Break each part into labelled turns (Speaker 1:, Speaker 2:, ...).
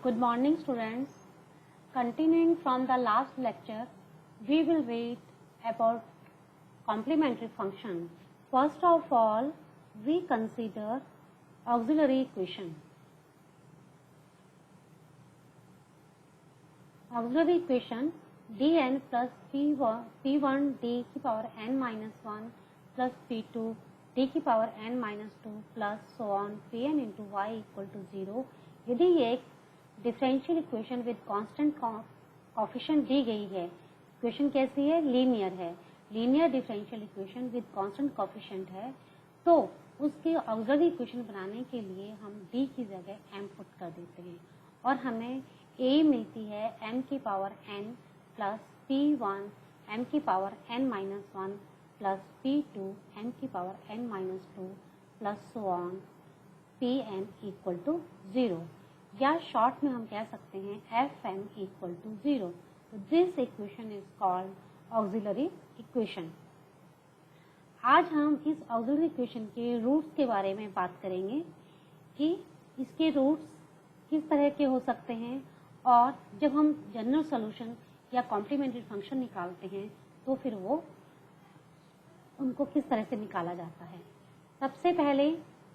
Speaker 1: Good morning, students. Continuing from the last lecture, we will read about complementary functions. First of all, we consider auxiliary equation. Auxiliary equation dn plus p1 d की power n minus 1 plus p2 d की power n minus 2 plus so on pn into y equal to 0. यदि ये एक differential equation with constant coefficient दी गई है, equation कैसी है? लीनियर है, linear differential equation with constant coefficient है, तो उसकी ऑक्सिलरी इक्वेशन बनाने के लिए हम d की जगह m पुट कर देते हैं और हमें a मिलती है m की power n plus p1 m की power n minus 1 plus p2 m की power n minus 2 plus so on pn equal to 0, या शॉर्ट में हम कह सकते हैं fm equal to 0. This equation is called auxiliary equation. आज हम इस ऑक्सिलरी इक्वेशन के रूट्स के बारे में बात करेंगे कि इसके रूट्स किस तरह के हो सकते हैं और जब हम जनरल सॉल्यूशन या कॉम्प्लीमेंट्री फंक्शन निकालते हैं तो फिर वो उनको किस तरह से निकाला जाता है. सबसे पहले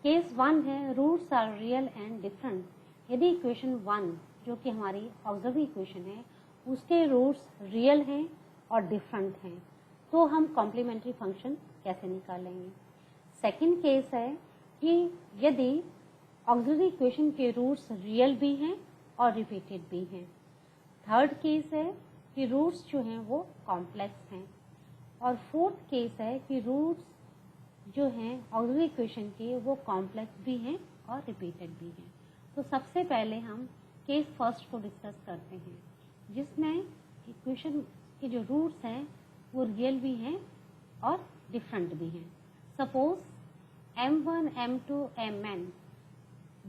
Speaker 1: केस 1 है, roots are real and different. यदि इक्वेशन 1 जो कि हमारी ऑक्सिलरी इक्वेशन है उसके रूट्स रियल हैं और डिफरेंट हैं, तो हम कॉम्प्लीमेंट्री फंक्शन कैसे निकालेंगे. सेकंड केस है कि यदि ऑक्सिलरी इक्वेशन के रूट्स रियल भी हैं और रिपीटेड भी हैं. थर्ड केस है कि रूट्स जो हैं वो कॉम्प्लेक्स हैं. और फोर्थ केस है कि रूट्स जो हैं ऑक्सिलरी इक्वेशन के वो कॉम्प्लेक्स भी हैं और रिपीटेड भी हैं. तो सबसे पहले हम केस फर्स्ट को डिस्कस करते हैं, जिसमें इक्वेशन के जो रूट्स हैं वो रियल भी हैं और डिफरेंट भी हैं. Suppose m1 m2 mn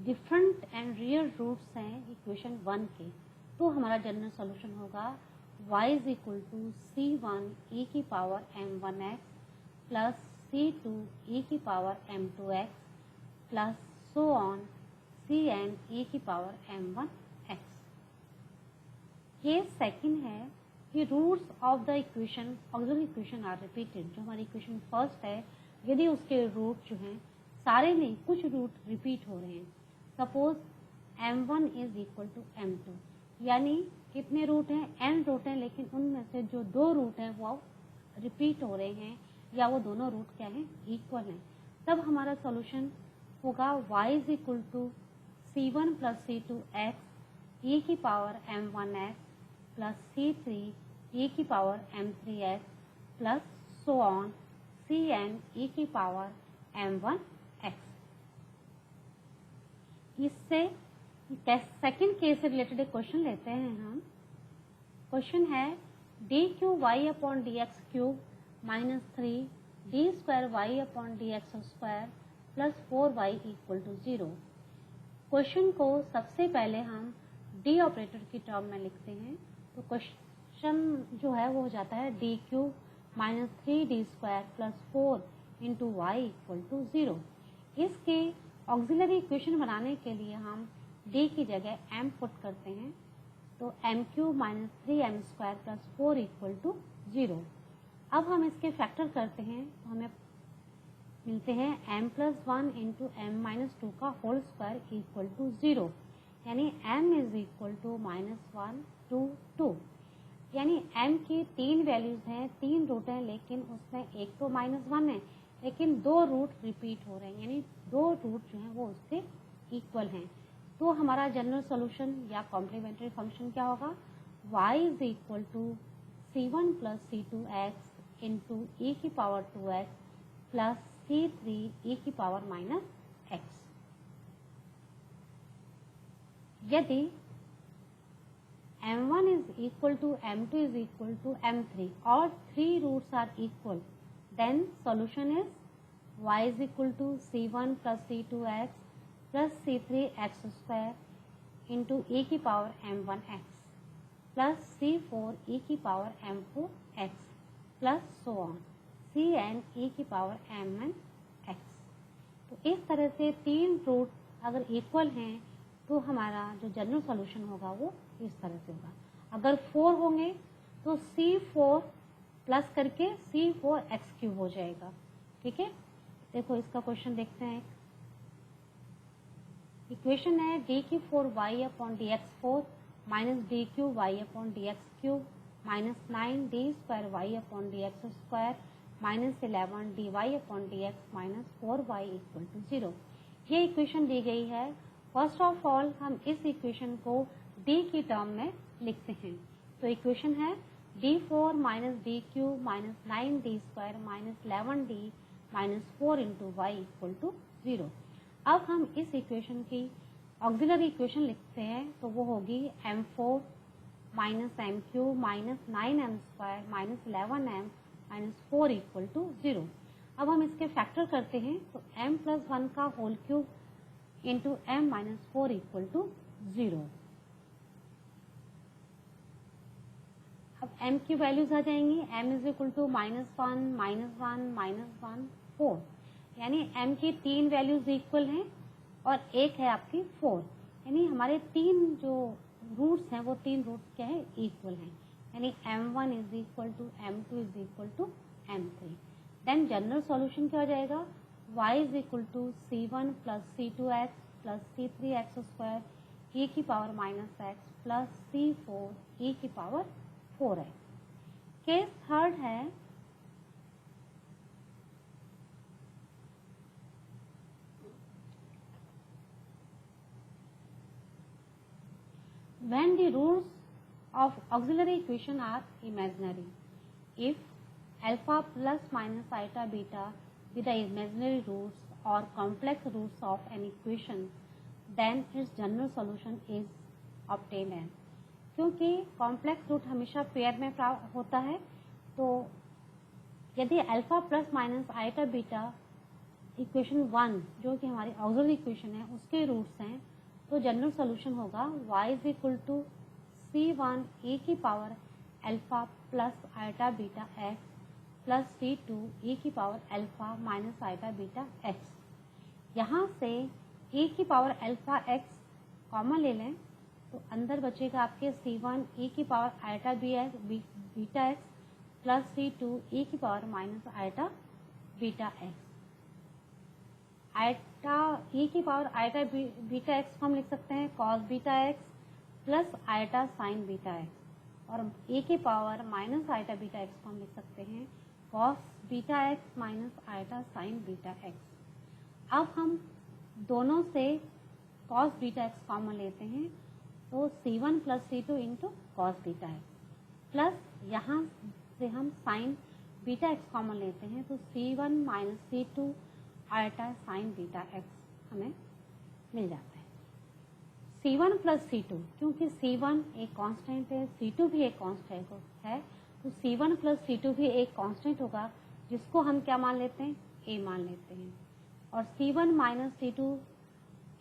Speaker 1: different and real roots हैं इक्वेशन 1 के, तो हमारा जनरल सॉल्यूशन होगा y is equal to c1 e की power m1x plus c2 e की power m2x plus so on cn e की पावर m1x. केस सेकंड है कि roots of the equation auxiliary equation are repeated. जो हमारी equation first है, यदि उसके रूट जो हैं सारे नहीं, कुछ रूट रिपीट हो रहे हैं. Suppose m1 is equal to m2, यानी कितने रूट हैं? n रूट हैं, लेकिन उनमें से जो 2 रूट हैं वो रिपीट हो रहे हैं या वो दोनों रूट क्या हैं? इक्वल हैं. तब हमारा सॉल्यूशन होगा y is equal to c1 plus c2 x e की power m1x plus c3 e की power m3x plus so on cn e की पावर m1x. इससे सेकंड केस से रिलेटेड एक क्वेश्चन लेते हैं हम. क्वेश्चन है d cube y upon d x cube minus 3 d square y upon d x square plus 4y equal to 0. Question को सबसे पहले हम डी ऑपरेटर की टर्म में लिखते हैं, तो क्वेश्चन जो है वो हो जाता है d cube minus 3 d square plus 4 into y equal to 0. इसके ऑक्सिलरी इक्वेशन बनाने के लिए हम d की जगह m पुट करते हैं, तो m cube minus 3m square plus 4 equal to 0. अब हम इसके फैक्टर करते हैं तो हमें मिलते हैं m plus 1 into m minus 2 का होल स्क्वायर इक्वल टू 0, यानी m is equal to minus 1 2 2. यानी m की 3 वैल्यूज हैं, 3 रूट हैं, लेकिन उसमें एक तो माइनस 1 है, लेकिन 2 रूट रिपीट हो रहे हैं, यानी 2 रूट जो हैं वो उसके इक्वल हैं. तो हमारा जनरल सॉल्यूशन या कॉम्प्लीमेंट्री फंक्शन क्या होगा? y is equal to c1 plus c2x into e की power 2x plus c3 e की पावर माइनस x. यदि m1 is equal to m2 is equal to m3 और 3 roots are equal, then solution is y is equal to c1 plus c2x plus c3x square into e की power m1x plus c4 e की power m4x plus so on cn e की power mnx. तो इस तरह से 3 root अगर equal हैं तो हमारा जो जनरल सॉल्यूशन होगा वो इस तरह से होगा। अगर 4 होंगे तो C4 प्लस करके C4x³ हो जाएगा। ठीक है, देखो इसका क्वेश्चन देखते हैं। इक्वेशन है d⁴y/dx4 d⁴y/dx³ -9d²y/dx² -11dy/dx -4y = 0। ये इक्वेशन दी गई है। फर्स्ट ऑफ ऑल हम इस इक्वेशन को d की टर्म में लिखते हैं। तो इक्वेशन है d4 - d³ - 9d² - 11d - 4 × y = 0। अब हम इस इक्वेशन की ऑक्सिलरी इक्वेशन लिखते हैं तो वो होगी m4 - m³ - 9m² - 11m - 4 = 0। अब हम इसके फैक्टर करते हैं तो m+1 का होल क्यूब इंटू m - 4 = 0। अब m की वैल्यूज आ जाएंगी। m = -1 -1 -1 4, यानी m की 3 वैल्यूज इक्वल हैं और एक है आपकी 4, यानी हमारे 3 जो रूट्स हैं वो 3 रूट्स क्या है, इक्वल हैं। यानी m1 = m2 = m3। Then general solution क्या हो जाएगा, y = c1 + c2x + c3x² e⁻x + c4 e⁴x। Case third है when the roots of auxiliary equation are imaginary. If alpha plus minus iota beta be the imaginary roots or complex roots of an equation, then its general solution is obtained है। क्योंकि complex root हमेशा pair में होता है, तो यदि alpha plus minus iota beta equation 1 जो कि हमारी ऑक्सिलरी इक्वेशन है उसके रूट्स हैं, तो जनरल सॉल्यूशन होगा y = c1 e⁻α plus iota beta x plus c2 e⁻α minus iota beta x। यहाँ से e⁻x कॉमन ले लें तो अंदर बचेगा आपके c1 e⁻आइटा beta x plus c2 e⁻- iota beta x। Iota e⁻आइटा बीटा x को हम लिख सकते हैं cos beta x plus iota sine beta x, और e⁻- आइटा बीटा x को हम लिख सकते हैं cos beta x minus iota sine beta x। अब हम दोनों से cos बीटा x कॉमन लेते हैं तो c1 plus c2 into cos beta x, plus यहाँ से हम साइन बीटा x कॉमन लेते हैं तो c1 minus c2 iota sine beta x हमें मिल जाता है। c1 प्लस c2, क्योंकि c1 एक कांस्टेंट है, c2 भी एक कांस्टेंट है, तो c1 प्लस c2 भी एक कांस्टेंट होगा जिसको हम क्या मान लेते हैं, a मान लेते हैं। और c1 minus c2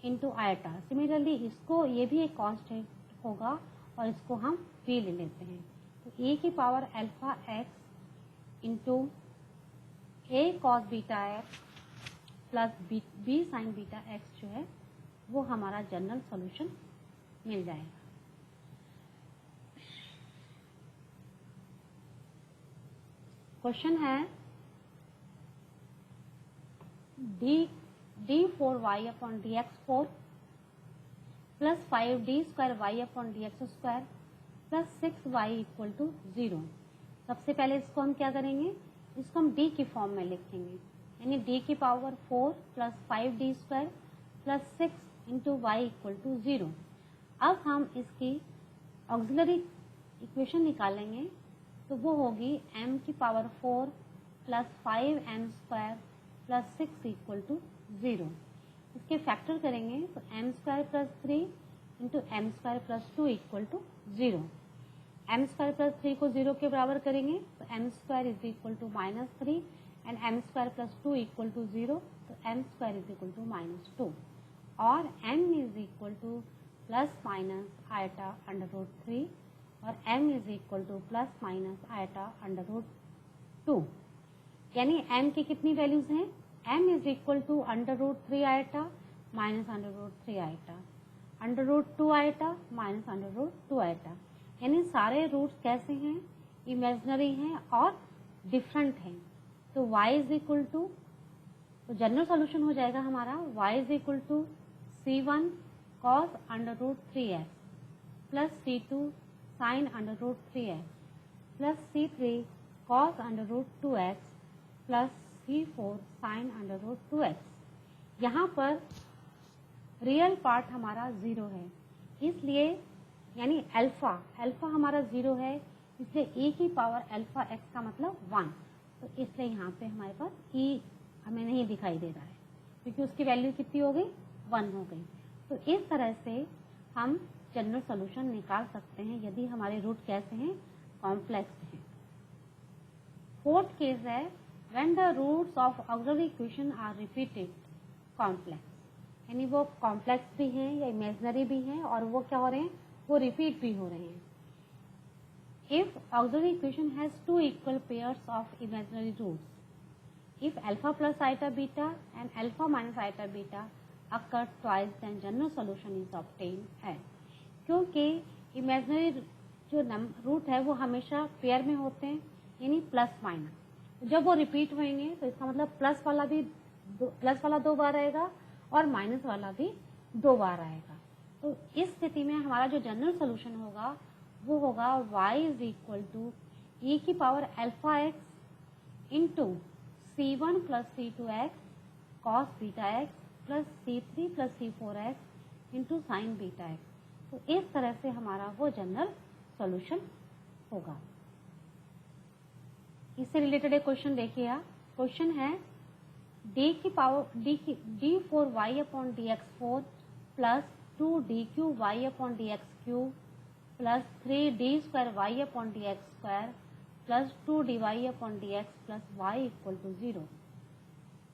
Speaker 1: into iota, similarly इसको ये भी एक कांस्टेंट होगा और इसको हम b ले लेते हैं। तो e⁻α x into a cos beta x plus b sign beta x जो है वो हमारा जनरल सॉल्यूशन मिल जाएगा। क्वेश्चन है d4y/dx4 plus 5d2y/dx² plus 6y = 0। सबसे पहले इसको हम क्या करेंगे, इसको हम d की फॉर्म में लिखेंगे, यानी d⁴ plus 5d² plus 6 into y = 0। अब हम इसकी ऑक्सिलरी इक्वेशन निकालेंगे तो वो होगी m⁴ प्लस 5m² प्लस 6 = 0। इसके फैक्टर करेंगे तो m² plus 3 into m² plus 2 = 0। m² plus 3 को 0 के बराबर करेंगे तो m² = -3 एंड m² प्लस 2 = 0, तो m² = -2 और m प्लस माइनस आइटा √3 और m प्लस माइनस आइटा √2, यानी m की कितनी वैल्यूज हैं, m √3 iota minus √3 iota. Under root 2 iota minus under root 2 iota, यानी सारे रूट्स कैसे हैं, इमेजिनरी हैं और डिफरेंट हैं। तो y इज इक्वल टू, तो जनरल सॉल्यूशन हो जाएगा हमारा y is equal to c1 cos under root 3x plus c2 sin under root 3x plus c3 cos under root 2x plus c4 sin under root 2x। यहाँ पर real part हमारा 0 है, इसलिए यानी alpha हमारा 0 है, इसलिए e की पावर अल्फा x का मतलब 1, तो इसलिए यहाँ पे हमारे पास e हमें नहीं दिखाई दे रहा है क्योंकि उसकी वैल्यू कितनी हो गई, 1 हो गई। तो इस तरह से हम जनरल सॉल्यूशन निकाल सकते हैं यदि हमारे रूट कैसे हैं, कॉम्प्लेक्स हैं। फोर्थ केस है when the roots of auxiliary equation are repeated complex, यानी वो कॉम्प्लेक्स भी हैं या इमेजिनरी भी हैं और वो क्या हो रहे हैं, वो रिपीट भी हो रहे हैं। If auxiliary equation has two equal pairs of imaginary roots, if alpha plus iota beta and alpha minus iota beta occur twice, then general solution is obtained है। क्योंकि इमेजिनरी जो रूट है वो हमेशा पेयर में होते हैं, यानी प्लस माइनस, जब वो रिपीट होंगे तो इसका मतलब प्लस वाला 2 बार आएगा और माइनस वाला भी 2 बार आएगा। तो इस स्थिति में हमारा जो जनरल सोल्यूशन होगा वो होगा y is equal to e की power alpha x into c1 plus c2x cos beta x plus c3 plus c4x into sine beta x। तो इस तरह से हमारा वो जनरल सॉल्यूशन होगा। इससे रिलेटेड एक क्वेश्चन देखिए आप, क्वेश्चन है d की power d4y upon dx4 plus 2dqy upon dx3 plus 3d2y upon dx2 plus 2dy upon dx plus y equal to 0।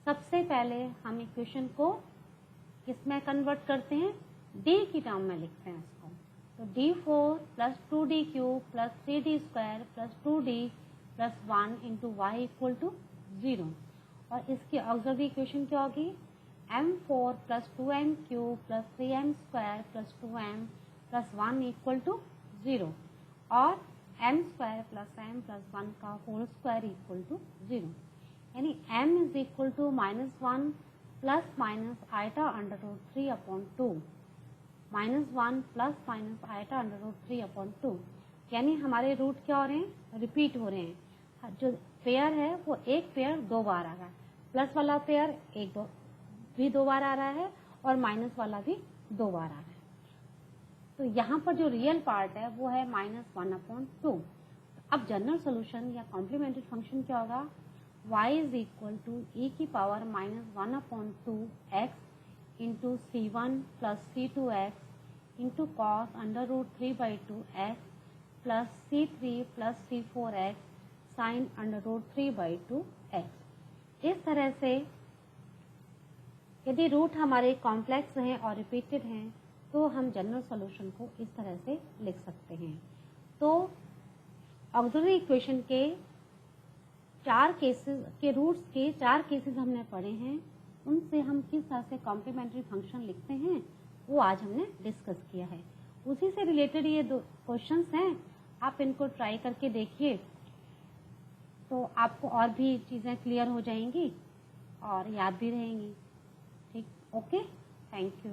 Speaker 1: सबसे पहले हम इक्वेशन को किसमें कन्वर्ट करते हैं, d की टर्म में लिखते हैं इसको। तो d4 plus 2dq plus 3d2 plus 2d plus 1 into y equal to 0, और इसकी ऑक्सिलरी इक्वेशन क्या होगी, m4 plus 2m3 plus 3m2 plus 2m plus 1 equal to 0 और m² प्लस m प्लस 1 का होल स्क्वायर इक्वल टू 0, यानी m is equal to -1 plus minus iota under root 3 upon 2 -1 plus minus iota under root 3 upon 2, यानी हमारे root क्या हो रहे हैं, repeat हो रहे हैं। जो पेयर है वो एक पेयर 2 बार आ रहा है, प्लस वाला पेयर भी 2 बार आ रहा है और माइनस वाला भी 2 बार आ रहा है। तो यहाँ पर जो रियल पार्ट है वो है -1/2। अब जनरल सोल्यूशन या कॉम्प्लीमेंट्री फंक्शन क्या होगा, y is equal to e की power -1/2x into c1 plus c2x into cos under root 3/2x plus c3 plus c4x sine under root 3/2x। इस तरह से यदि रूट हमारे कॉम्प्लेक्स हैं और रिपीटेड हैं तो हम जनरल सॉल्यूशन को इस तरह से लिख सकते हैं। तो ऑक्सिलरी इक्वेशन के 4 केसेस के रूट्स के 4 केसेस हमने पढ़े हैं, उनसे हम किस तरह से कॉम्प्लीमेंट्री फंक्शन लिखते हैं वो आज हमने डिस्कस किया है। उसी से रिलेटेड ये 2 क्वेश्चंस हैं, आप इनको ट्राई करके देखिए तो आपको और भी चीज़ें क्लियर हो जाएंगी और याद भी रहेंगी। ठीक, ओके, थैंक यू।